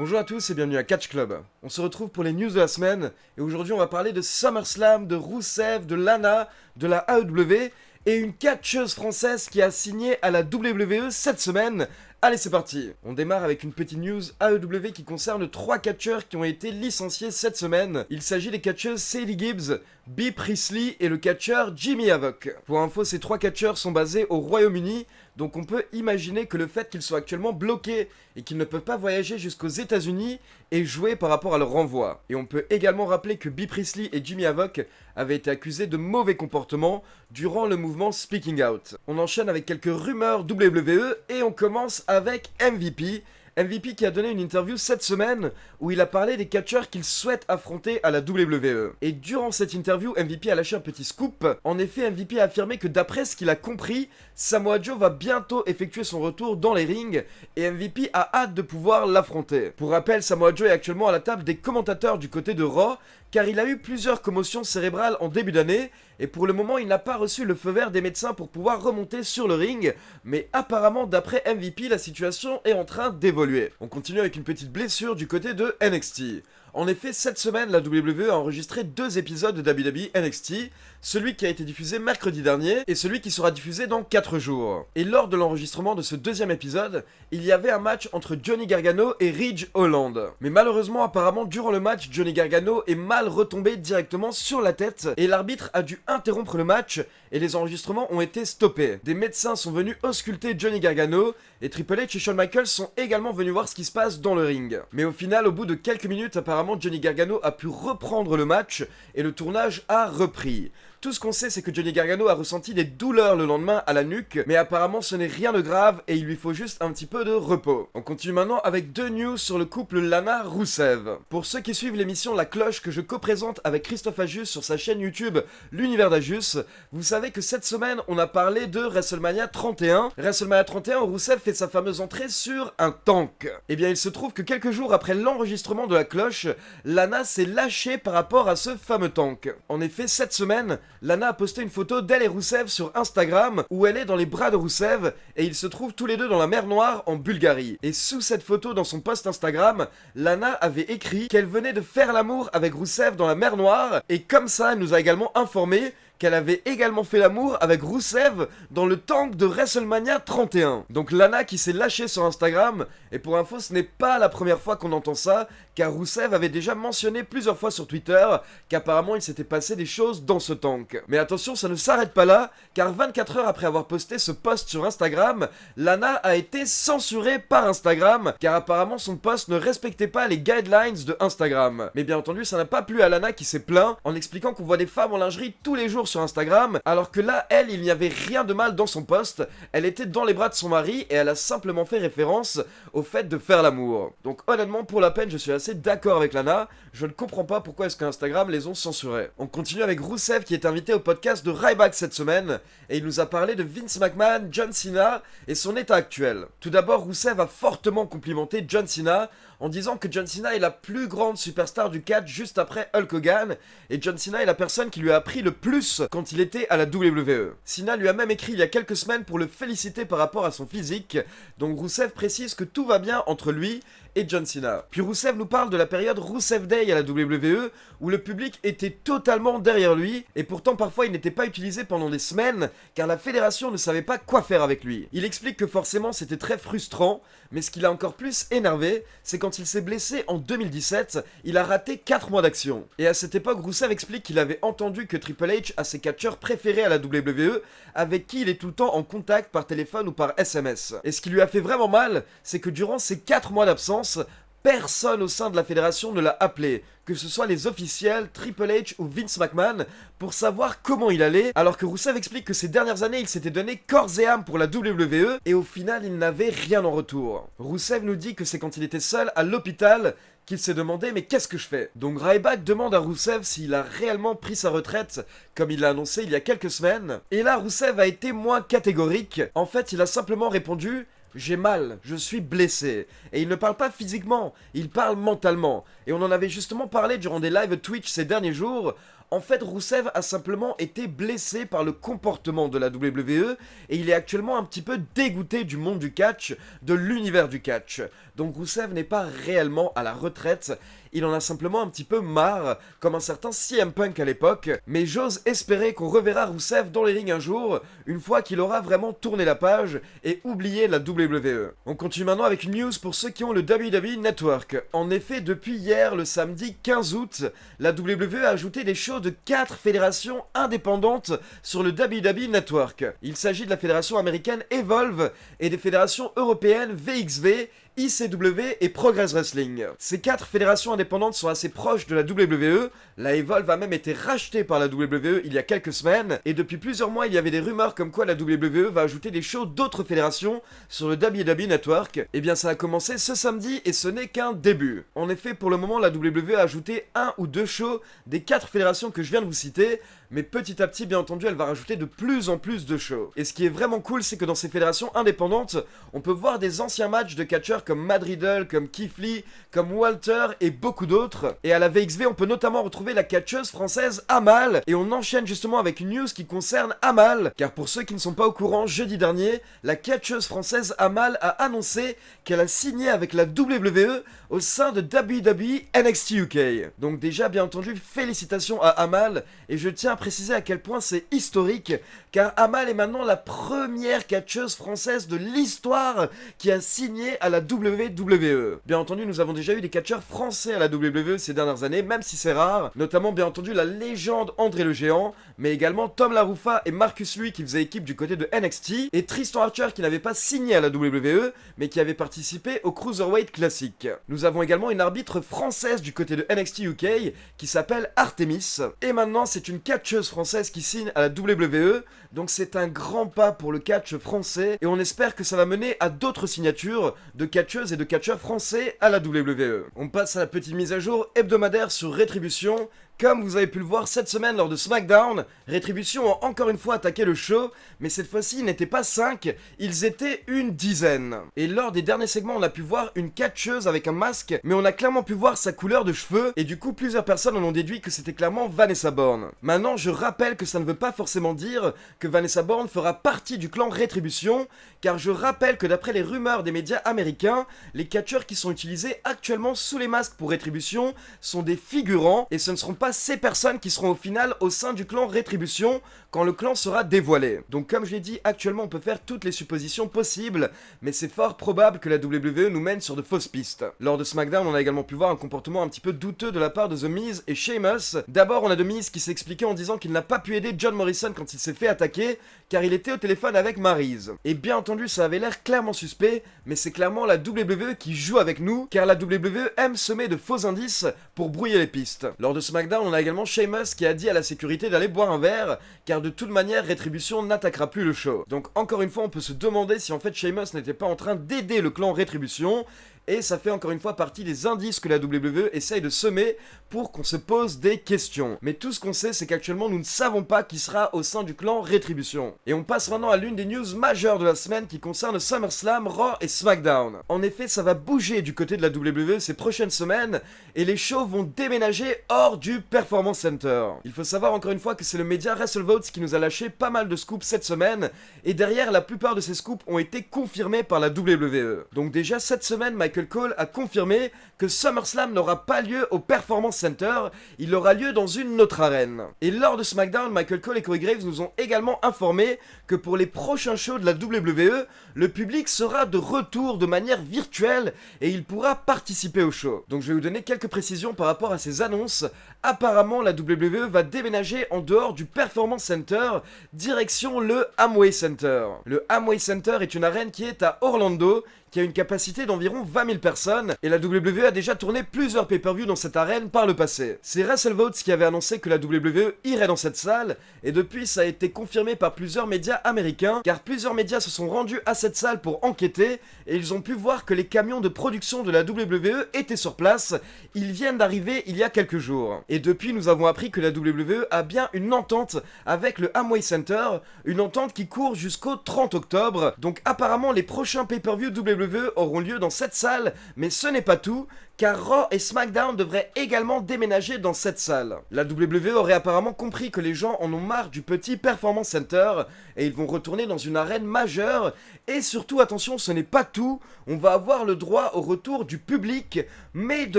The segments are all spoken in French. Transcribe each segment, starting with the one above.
Bonjour à tous et bienvenue à Catch Club. On se retrouve pour les news de la semaine et aujourd'hui on va parler de SummerSlam, de Rusev, de Lana, de la AEW et une catcheuse française qui a signé à la WWE cette semaine. Allez, c'est parti. On démarre avec une petite news AEW qui concerne 3 catcheurs qui ont été licenciés cette semaine. Il s'agit des catcheuses Sadie Gibbs, Bea Priestley et le catcheur Jimmy Havoc. Pour info, ces 3 catcheurs sont basés au Royaume-Uni, donc on peut imaginer que le fait qu'ils soient actuellement bloqués et qu'ils ne peuvent pas voyager jusqu'aux États-Unis est joué par rapport à leur renvoi. Et on peut également rappeler que Bea Priestley et Jimmy Havoc avaient été accusés de mauvais comportement durant le mouvement Speaking Out. On enchaîne avec quelques rumeurs WWE et on commence avec MVP. MVP qui a donné une interview cette semaine où il a parlé des catcheurs qu'il souhaite affronter à la WWE. Et durant cette interview, MVP a lâché un petit scoop. En effet, MVP a affirmé que d'après ce qu'il a compris, Samoa Joe va bientôt effectuer son retour dans les rings et MVP a hâte de pouvoir l'affronter. Pour rappel, Samoa Joe est actuellement à la table des commentateurs du côté de Raw car il a eu plusieurs commotions cérébrales en début d'année et pour le moment il n'a pas reçu le feu vert des médecins pour pouvoir remonter sur le ring, mais apparemment d'après MVP la situation est en train d'évoluer. On continue avec une petite blessure du côté de NXT. En effet, cette semaine, la WWE a enregistré 2 épisodes de WWE NXT, celui qui a été diffusé mercredi dernier et celui qui sera diffusé dans 4 jours. Et lors de l'enregistrement de ce 2e épisode, il y avait un match entre Johnny Gargano et Ridge Holland. Mais malheureusement, apparemment, durant le match, Johnny Gargano est mal retombé directement sur la tête et l'arbitre a dû interrompre le match et les enregistrements ont été stoppés. Des médecins sont venus ausculter Johnny Gargano et Triple H et Shawn Michaels sont également venus voir ce qui se passe dans le ring. Mais au final, au bout de quelques minutes, apparemment Johnny Gargano a pu reprendre le match et le tournage a repris. Tout ce qu'on sait, c'est que Johnny Gargano a ressenti des douleurs le lendemain à la nuque, mais apparemment ce n'est rien de grave et il lui faut juste un petit peu de repos. On continue maintenant avec 2 news sur le couple Lana-Rusev. Pour ceux qui suivent l'émission La Cloche que je co-présente avec Christophe Ajus sur sa chaîne YouTube L'Univers d'Ajus, vous savez que cette semaine on a parlé de WrestleMania 31. WrestleMania 31 où Rusev fait sa fameuse entrée sur un tank. Et bien il se trouve que quelques jours après l'enregistrement de La Cloche, Lana s'est lâchée par rapport à ce fameux tank. En effet, cette semaine, Lana a posté une photo d'elle et Rusev sur Instagram où elle est dans les bras de Rusev et ils se trouvent tous les deux dans la mer Noire en Bulgarie. Et sous cette photo dans son post Instagram, Lana avait écrit qu'elle venait de faire l'amour avec Rusev dans la mer Noire et comme ça elle nous a également informé qu'elle avait également fait l'amour avec Rusev dans le tank de WrestleMania 31. Donc Lana qui s'est lâchée sur Instagram, et pour info ce n'est pas la première fois qu'on entend ça, car Rusev avait déjà mentionné plusieurs fois sur Twitter qu'apparemment il s'était passé des choses dans ce tank. Mais attention, ça ne s'arrête pas là, car 24 heures après avoir posté ce post sur Instagram, Lana a été censurée par Instagram, car apparemment son post ne respectait pas les guidelines de Instagram. Mais bien entendu, ça n'a pas plu à Lana qui s'est plaint en expliquant qu'on voit des femmes en lingerie tous les jours sur Instagram, alors que là, elle, il n'y avait rien de mal dans son post, elle était dans les bras de son mari et elle a simplement fait référence au fait de faire l'amour. Donc honnêtement, pour la peine, je suis assez d'accord avec Lana, je ne comprends pas pourquoi est-ce qu'Instagram les ont censurés. On continue avec Rusev qui est invité au podcast de Ryback cette semaine, et il nous a parlé de Vince McMahon, John Cena et son état actuel. Tout d'abord, Rusev a fortement complimenté John Cena en disant que John Cena est la plus grande superstar du catch juste après Hulk Hogan, et John Cena est la personne qui lui a appris le plus quand il était à la WWE. Cena lui a même écrit il y a quelques semaines pour le féliciter par rapport à son physique, donc Rusev précise que tout va bien entre lui et John Cena. Puis Rusev nous parle de la période Rusev Day à la WWE, où le public était totalement derrière lui, et pourtant parfois il n'était pas utilisé pendant des semaines, car la fédération ne savait pas quoi faire avec lui. Il explique que forcément c'était très frustrant, mais ce qui l'a encore plus énervé, c'est quand il s'est blessé en 2017, il a raté 4 mois d'action. Et à cette époque, Rusev explique qu'il avait entendu que Triple H a ses catcheurs préférés à la WWE, avec qui il est tout le temps en contact par téléphone ou par SMS. Et ce qui lui a fait vraiment mal, c'est que durant ces 4 mois d'absence, personne au sein de la fédération ne l'a appelé, que ce soit les officiels, Triple H ou Vince McMahon, pour savoir comment il allait, alors que Rusev explique que ces dernières années il s'était donné corps et âme pour la WWE, et au final il n'avait rien en retour. Rusev nous dit que c'est quand il était seul à l'hôpital qu'il s'est demandé mais qu'est-ce que je fais? Donc Ryback demande à Rusev s'il a réellement pris sa retraite, comme il l'a annoncé il y a quelques semaines, et là Rusev a été moins catégorique. En fait il a simplement répondu: j'ai mal, je suis blessé. Et il ne parle pas physiquement, il parle mentalement. Et on en avait justement parlé durant des lives Twitch ces derniers jours, En fait, Rousseff a simplement été blessé par le comportement de la WWE et il est actuellement un petit peu dégoûté du monde du catch, de l'univers du catch. Donc Rousseff n'est pas réellement à la retraite, il en a simplement un petit peu marre, comme un certain CM Punk à l'époque, mais j'ose espérer qu'on reverra Rousseff dans les rings un jour, une fois qu'il aura vraiment tourné la page et oublié la WWE. On continue maintenant avec une news pour ceux qui ont le WWE Network. En effet, depuis hier, le samedi 15 août, la WWE a ajouté des shows de 4 fédérations indépendantes sur le WWE Network. Il s'agit de la fédération américaine Evolve et des fédérations européennes VXV, ICW et Progress Wrestling. Ces 4 fédérations indépendantes sont assez proches de la WWE, la Evolve a même été rachetée par la WWE il y a quelques semaines, et depuis plusieurs mois il y avait des rumeurs comme quoi la WWE va ajouter des shows d'autres fédérations sur le WWE Network. Et bien ça a commencé ce samedi et ce n'est qu'un début. En effet, pour le moment la WWE a ajouté 1 ou 2 shows des 4 fédérations que je viens de vous citer, mais petit à petit, bien entendu, elle va rajouter de plus en plus de shows. Et ce qui est vraiment cool, c'est que dans ces fédérations indépendantes, on peut voir des anciens matchs de catcheurs comme Matt Riddle, comme Keith Lee, comme Walter et beaucoup d'autres. Et à la VXV, on peut notamment retrouver la catcheuse française Amal. Et on enchaîne justement avec une news qui concerne Amal. Car pour ceux qui ne sont pas au courant, jeudi dernier, la catcheuse française Amal a annoncé qu'elle a signé avec la WWE au sein de WWE NXT UK. Donc déjà, bien entendu, félicitations à Amal. Et je tiens à préciser à quel point c'est historique, car Amal est maintenant la première catcheuse française de l'histoire qui a signé à la WWE. Bien entendu, nous avons déjà eu des catcheurs français à la WWE ces dernières années, même si c'est rare, notamment bien entendu la légende André le Géant, mais également Tom LaRuffa et Marcus Lee qui faisaient équipe du côté de NXT, et Tristan Archer qui n'avait pas signé à la WWE, mais qui avait participé au Cruiserweight Classic. Nous avons également une arbitre française du côté de NXT UK qui s'appelle Artemis, et maintenant c'est une catcheuse française qui signe à la WWE, donc c'est un grand pas pour le catch français et on espère que ça va mener à d'autres signatures de catcheuses et de catcheurs français à la WWE. On passe à la petite mise à jour hebdomadaire sur Rétribution. Comme vous avez pu le voir cette semaine lors de SmackDown, Rétribution a encore une fois attaqué le show, mais cette fois-ci ils n'étaient pas 5, ils étaient une dizaine. Et lors des derniers segments on a pu voir une catcheuse avec un masque, mais on a clairement pu voir sa couleur de cheveux, et du coup plusieurs personnes en ont déduit que c'était clairement Vanessa Borne. Maintenant je rappelle que ça ne veut pas forcément dire que Vanessa Borne fera partie du clan Rétribution, car je rappelle que d'après les rumeurs des médias américains, les catcheurs qui sont utilisés actuellement sous les masques pour Rétribution sont des figurants, et ce ne seront pas ces personnes qui seront au final au sein du clan Rétribution quand le clan sera dévoilé. Donc comme je l'ai dit, actuellement on peut faire toutes les suppositions possibles, mais c'est fort probable que la WWE nous mène sur de fausses pistes. Lors de SmackDown, on a également pu voir un comportement un petit peu douteux de la part de The Miz et Sheamus. D'abord on a The Miz qui s'est expliqué en disant qu'il n'a pas pu aider John Morrison quand il s'est fait attaquer, car il était au téléphone avec Maryse. Et bien entendu ça avait l'air clairement suspect, mais c'est clairement la WWE qui joue avec nous, car la WWE aime semer de faux indices pour brouiller les pistes. Lors de SmackDown, on a également Sheamus qui a dit à la sécurité d'aller boire un verre, car de toute manière Rétribution n'attaquera plus le show. Donc encore une fois on peut se demander si en fait Sheamus n'était pas en train d'aider le clan Rétribution, et ça fait encore une fois partie des indices que la WWE essaye de semer pour qu'on se pose des questions. Mais tout ce qu'on sait, c'est qu'actuellement nous ne savons pas qui sera au sein du clan Rétribution. Et on passe maintenant à l'une des news majeures de la semaine qui concerne SummerSlam, Raw et SmackDown. En effet, ça va bouger du côté de la WWE ces prochaines semaines, et les shows vont déménager hors du Performance Center. Il faut savoir encore une fois que c'est le média WrestleVotes qui nous a lâché pas mal de scoops cette semaine, et derrière la plupart de ces scoops ont été confirmés par la WWE. Donc déjà cette semaine, Michael Cole a confirmé que SummerSlam n'aura pas lieu au Performance Center, il aura lieu dans une autre arène. Et lors de SmackDown, Michael Cole et Corey Graves nous ont également informé que pour les prochains shows de la WWE, le public sera de retour de manière virtuelle et il pourra participer au show. Donc je vais vous donner quelques précisions par rapport à ces annonces. Apparemment, la WWE va déménager en dehors du Performance Center, direction le Amway Center. Le Amway Center est une arène qui est à Orlando, qui a une capacité d'environ 20 000 personnes, et la WWE a déjà tourné plusieurs pay-per-views dans cette arène par le passé. C'est WrestleVotes qui avait annoncé que la WWE irait dans cette salle, et depuis ça a été confirmé par plusieurs médias américains, car plusieurs médias se sont rendus à cette salle pour enquêter, et ils ont pu voir que les camions de production de la WWE étaient sur place, ils viennent d'arriver il y a quelques jours. Et depuis nous avons appris que la WWE a bien une entente avec le Amway Center, une entente qui court jusqu'au 30 octobre, donc apparemment les prochains pay-per-view WWE auront lieu dans cette salle, mais ce n'est pas tout, car Raw et SmackDown devraient également déménager dans cette salle. La WWE aurait apparemment compris que les gens en ont marre du petit Performance Center et ils vont retourner dans une arène majeure. Et surtout, attention, ce n'est pas tout, on va avoir le droit au retour du public, mais de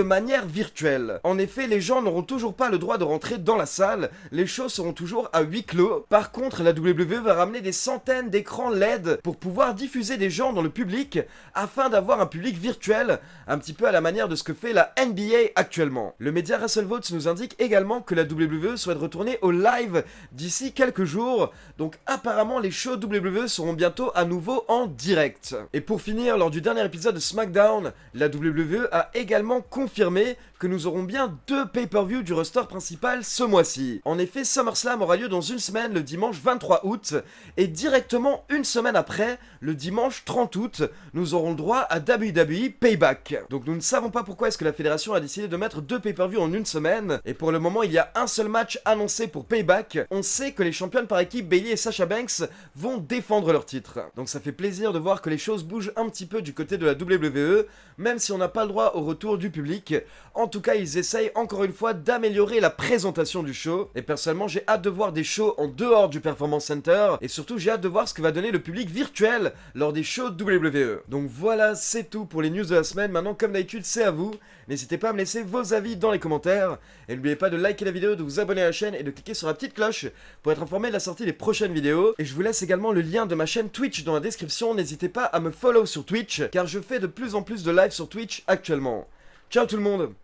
manière virtuelle. En effet, les gens n'auront toujours pas le droit de rentrer dans la salle, les shows seront toujours à huis clos. Par contre, la WWE va ramener des centaines d'écrans LED pour pouvoir diffuser des gens dans le public afin d'avoir un public virtuel, un petit peu à la manière de ce que fait la NBA actuellement. Le média WrestleVotes nous indique également que la WWE souhaite retourner au live d'ici quelques jours, donc apparemment les shows WWE seront bientôt à nouveau en direct. Et pour finir, lors du dernier épisode de SmackDown, la WWE a également confirmé que nous aurons bien 2 pay-per-view du roster principal ce mois-ci. En effet, SummerSlam aura lieu dans une semaine, le dimanche 23 août, et directement une semaine après, le dimanche 30 août, nous aurons le droit à WWE Payback. Donc nous ne savons pas pourquoi est-ce que la fédération a décidé de mettre 2 pay-per-view en une semaine, et pour le moment il y a un seul match annoncé pour Payback. On sait que les championnes par équipe Bayley et Sasha Banks vont défendre leur titre. Donc ça fait plaisir de voir que les choses bougent un petit peu du côté de la WWE, même si on n'a pas le droit au retour du public. En tout cas, ils essayent encore une fois d'améliorer la présentation du show. Et personnellement, j'ai hâte de voir des shows en dehors du Performance Center. Et surtout, j'ai hâte de voir ce que va donner le public virtuel lors des shows WWE. Donc voilà, c'est tout pour les news de la semaine. Maintenant, comme d'habitude, c'est à vous. N'hésitez pas à me laisser vos avis dans les commentaires. Et n'oubliez pas de liker la vidéo, de vous abonner à la chaîne et de cliquer sur la petite cloche pour être informé de la sortie des prochaines vidéos. Et je vous laisse également le lien de ma chaîne Twitch dans la description. N'hésitez pas à me follow sur Twitch, car je fais de plus en plus de live sur Twitch actuellement. Ciao tout le monde!